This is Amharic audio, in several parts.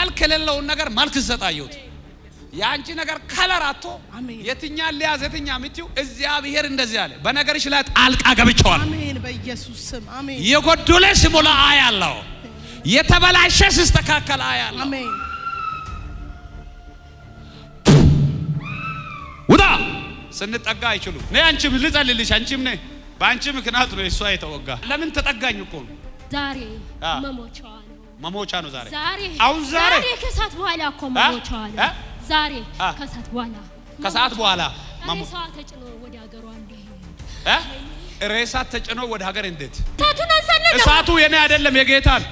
መልክ የሌለውን ነገር መልክ ሰጣዩት ያንቺ ነገር ከለራቶ የትኛ ሊያዝ የትኛ ምትዩ እግዚአብሔር እንደዚህ አለ በነገርሽ ላይ ጣልቃ ገብቻለሁ አሜን በኢየሱስ ስም አሜን የጎደለ ሲሞላ አያለው የተበላሸ ሲስተካከል አያለው አሜን ወዳ ስንጠጋ አይችሉ ነይ አንቺም ልጸልልሽ አንቺም ነይ ባንቺ ምክንያት ነው እሷ የተወጋ ለምን ተጠጋኝ እኮ ዛሬ መሞቻ ነው ዛሬ አሁን ዛሬ ከሰዓት በኋላ እኮ መሞቻ ነው ዛሬ ከሰዓት በኋላ ሬሳ ተጭኖ ወደ ሀገሩ እንዴት ሬሳ ተጭኖ ወደ ሀገር እንዴት እሳቱ የኔ አይደለም የጌታ ነው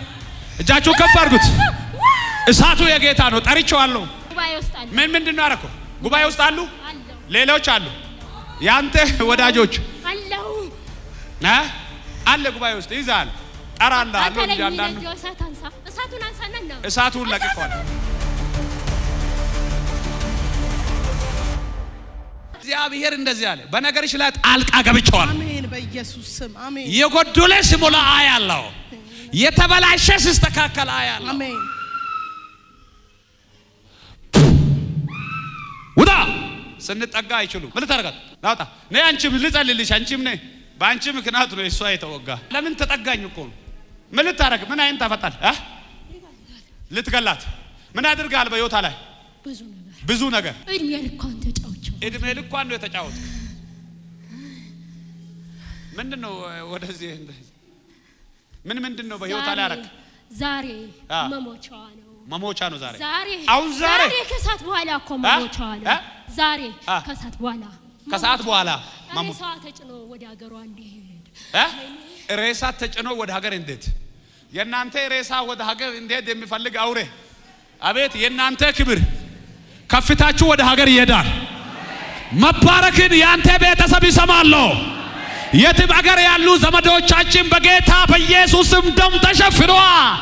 እጃችሁ ከፍ አድርጉት እሳቱ የጌታ ነው ጠርቼዋለሁ ምንድን ነው አረከው ጉባኤ ውስጥ አሉ ሌሎች አሉ ያንተ ወዳጆች አለ ጉባኤ ውስጥ ይዛል ጠራላ አሉ እንዲያንዳንዱ እሳቱን ለቅቋል እግዚአብሔር እንደዚህ አለ በነገርሽ ላይ ጣልቃ ገብቻለሁ አሜን በኢየሱስ ስም አሜን የጎደለ ሲሞላ አያለው የተበላሸ ሲስተካከል አያለው አሜን ወዳ ስንጠጋ አይችሉ ምን ታረጋት ናውጣ ነይ አንቺም ልጸልልሽ አንቺም ነይ ባንቺ ምክንያት ነው እሷ የተወጋ ለምን ተጠጋኝ እኮ ምን ልታረግ ምን አይን ታፈጣል ልትገላት ምን አድርጋል በዮታ ላይ ብዙ ነገር እድሜ ልኳን ነው የተጫወተ ምንድነው ወደዚህ ምንድነው በህይወታ ላይ አረክ ዛሬ መሞቻ ነው ዛሬ አሁን ዛሬ ከሰዓት በኋላ እኮ መሞቻ ነው ዛሬ ከሰዓት በኋላ ሬሳ ተጭኖ ወደ ሀገሩ እንዴት ሬሳ ተጭኖ ወደ ሀገር እንዴት የናንተ ሬሳ ወደ ሀገር እንዴት የሚፈልግ አውሬ አቤት የናንተ ክብር ከፍታችሁ ወደ ሀገር ይሄዳል መባረክን ያንተ ቤተሰብ ይሰማሉ የትም ሀገር ያሉ ዘመዶቻችን በጌታ በኢየሱስም ደም ተሸፍነዋል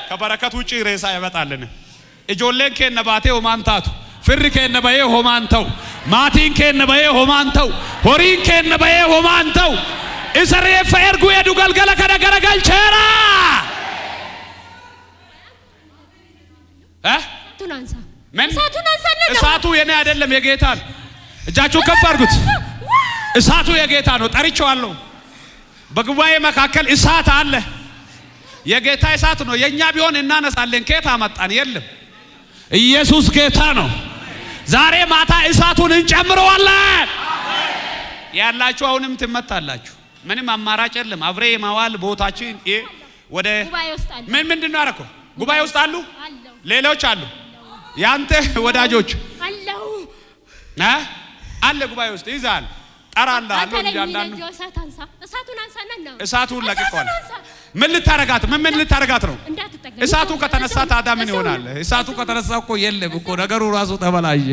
ከበረከት ውጪ ሬሳ ይመጣልን እጆሌን ከነባቴ ሆማንታቱ ፍሪ ከነበየ ሆማንተው ማቲን ከነበየ ሆማንተው ሆሪን ከነበየ ሆማንተው እስሬ ፈርጉ የዱ ገልገለ ከደገረገል ቸራ ቱናንሳ ምን እሳቱ የኔ አይደለም የጌታ ነው እጃችሁ ከፍ አድርጉት እሳቱ የጌታ ነው ጠርቼዋለሁ በጉባኤ መካከል እሳት አለ የጌታ እሳት ነው የኛ ቢሆን እናነሳለን ከታ መጣን የለም ኢየሱስ ጌታ ነው ዛሬ ማታ እሳቱን እንጨምረዋለን ያላችሁ አሁንም ትመታላችሁ ምንም አማራጭ የለም አብሬ ማዋል ቦታችን ወደ ምንድነው አረከው ጉባኤ ውስጥ አሉ ሌሎች አሉ ያንተ ወዳጆች አለ ጉባኤ ውስጥ ይዛል ጠራላ አሉ እንዲያንዳንዱ እሳቱን ለቅቋል ምን ልታረጋት ነው እሳቱ ከተነሳ ታዲያ ምን ይሆናል እሳቱ ከተነሳ እኮ የለም እኮ ነገሩ ራሱ ተበላየ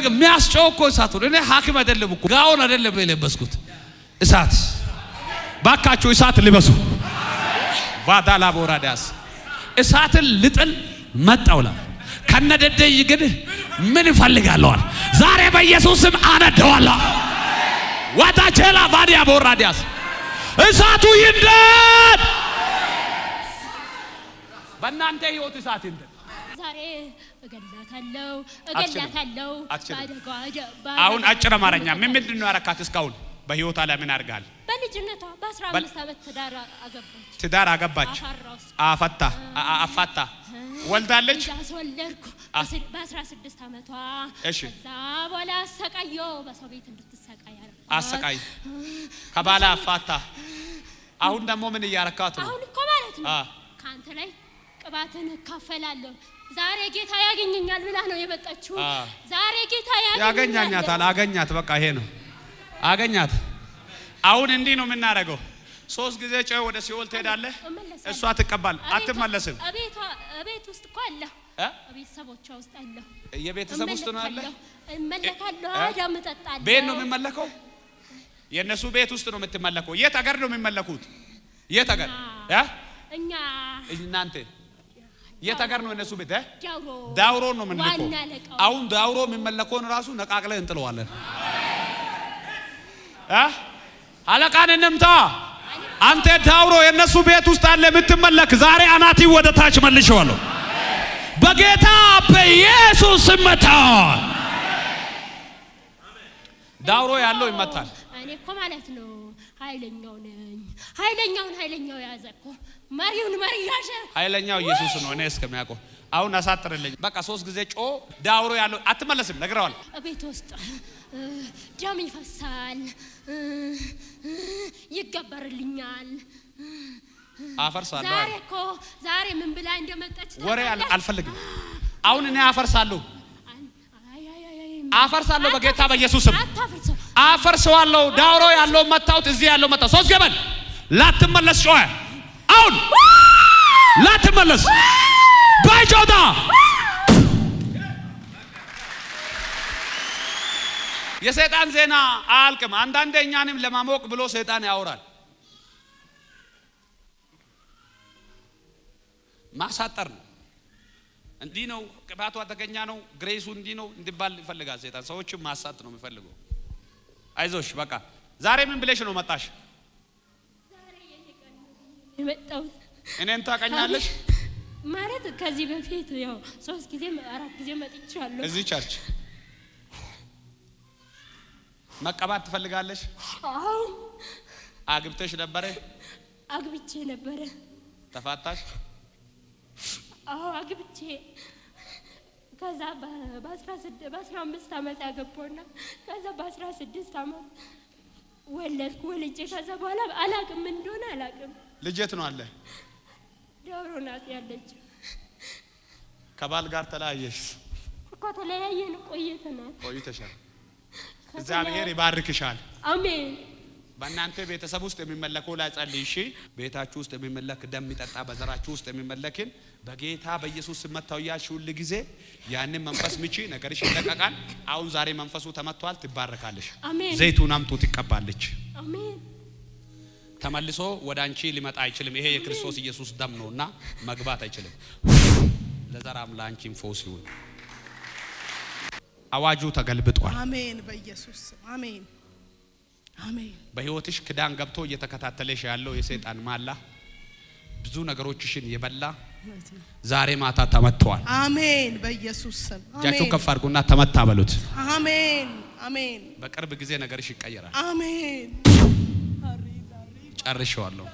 የሚያስጨው እኮ እሳቱ እኔ ሐኪም አይደለም እኮ ጋውን አይደለም የለበስኩት እሳት ባካችሁ እሳት ልበሱ ዋዳላ ቦራዳስ እሳትን ልጥል መጣውላ ከነደደይ ግን ምን ይፈልጋለዋል ዛሬ በኢየሱስም አነደዋለሁ ዋታቸላ ባዲያ ቦራዳስ እሳቱ ይንደድ በእናንተ ህይወት እሳት ይንደድ ዛሬ እገላታለሁ አሁን አጭር አማርኛ ምንድነው ያረካት እስካሁን በህይወቷ ላይ ምን አርጋል በልጅነቷ በ15 ዓመት ትዳር አገባች አፋታ ወልዳለች አስወለድኩ በ16 ዓመቷ ከዛ በኋላ አሰቃየሁ በሰው ቤት እንድትሰቃይ አሰቃይ ከባላ አፋታ አሁን ደግሞ ምን ያረካት ነው አሁን እኮ ማለት ነው ካንተ ላይ ቅባትን ካፈላለሁ ዛሬ ጌታ ያገኘኛል ብላ ነው የመጣችው ዛሬ ጌታ ያገኛኛታል አገኛት በቃ ይሄ ነው አገኛት አሁን እንዲህ ነው የምናረገው 3 ጊዜ ጨው ወደ ሲኦል ትሄዳለህ እሷ ትቀበል አትመለስም ቤት ውስጥ እኮ አለ ቤተሰቦቿ ውስጥ አለ የቤተሰብ ውስጥ ነው አለ እመለካለሁ አዳም ተጣጣለ ቤት ነው የሚመለከው የነሱ ቤት ውስጥ ነው የምትመለከው የት ሀገር ነው የሚመለኩት የት ሀገር እኛ እናንተ የት ሀገር ነው የነሱ ቤት ዳውሮ ነው የምንልከው አሁን ዳውሮ የሚመለከውን ራሱ ነቃቅለን እንጥለዋለን አለቃን እንምታ አንተ ዳውሮ የነሱ ቤት ውስጥ አለ የምትመለክ ዛሬ አናቲ ወደ ታች መልሼዋለሁ በጌታ በኢየሱስ ስም መታል። ዳውሮ ያለው ይመታል። እኔ እኮ ማለት ነው ኃይለኛው ነኝ። ኃይለኛው ያዘ እኮ መሪውን መሪ ያዘ። ኃይለኛው ኢየሱስ ነው። እኔ እስከሚያውቀው አሁን አሳጥርልኝ። በቃ 3 ጊዜ ጮ ዳውሮ ያለው አትመለስም ነግረዋል። ቤት ውስጥ ደም ይፈሳል፣ ይገበርልኛል። አፈርሳለሁ። ዛሬ ምን ብላ እንደመጣች ወሬ አልፈልግም። አሁን እኔ አፈርሳለሁ በጌታ በኢየሱስ ስም አፈርሰዋለሁ። ዳውሮ ያለው መታውት እዚህ ያለው መታው 3 ገበል ላትመለስ ጮኸ። አሁን ላትመለስ ባይጆታ የሰይጣን ዜና አልቅም። አንዳንዴ እኛንም ለማሞቅ ብሎ ሰይጣን ያወራል። ማሳጠር ነው። እንዲህ ነው ቅባቱ አደገኛ ነው፣ ግሬሱ እንዲህ ነው እንዲባል ይፈልጋል ሰይጣን። ሰዎችን ማሳጥ ነው የሚፈልገው። አይዞሽ በቃ ዛሬ ምን ብለሽ ነው መጣሽ? ዛሬ የመጣሁት እኔን ታውቀኛለሽ ማለት ከዚህ በፊት ያው 3 ጊዜ 4 ጊዜ መጥቻለሁ እዚህ ቸርች። መቀባት ትፈልጋለሽ? አዎ። አግብተሽ ነበረ? አግብቼ ነበረ። ተፋታሽ? አዎ አግብቼ ከዛ በ15 ዓመት ያገባውና ከዛ በ16 ዓመት ወለድኩ። ወልጄ ከዛ በኋላ አላቅም እንደሆነ አላቅም። ልጅት ነው አለ ዳውሮ ናት ያለች። ከባል ጋር ተለያየሽ? እኮ ተለያየን ቆይተሻል። እግዚአብሔር ይባርክሻል። አሜን። በእናንተ ቤተሰብ ውስጥ የሚመለከው ላይ ጸልይ። እሺ ቤታችሁ ውስጥ የሚመለክ ደም የሚጠጣ በዘራችሁ ውስጥ የሚመለክን በጌታ በኢየሱስ ስም መታው ያልሽ ሁሉ ጊዜ ያንን መንፈስ ምቺ ነገርሽ ይለቀቃል። አሁን ዛሬ መንፈሱ ተመቷል። ትባረካለሽ። አሜን። ዘይቱን አምጡ ትቀባለች። አሜን። ተመልሶ ወደ አንቺ ሊመጣ አይችልም። ይሄ የክርስቶስ ኢየሱስ ደም ነውና መግባት አይችልም። ለዘራም ለአንቺም ፈውስ ይሁን። አዋጁ ተገልብጧል። አሜን። በኢየሱስ አሜን። አሜን። በህይወትሽ ክዳን ገብቶ እየተከታተለሽ ያለው የሰይጣን ማላ ብዙ ነገሮችሽን የበላ ዛሬ ማታ ተመቷል። አሜን። በኢየሱስ ስም አሜን። እጃችሁ ከፍ አድርጉና ተመታ በሉት። አሜን። አሜን። በቅርብ ጊዜ ነገርሽ ይቀየራል። አሜን። ጨርሼዋለሁ።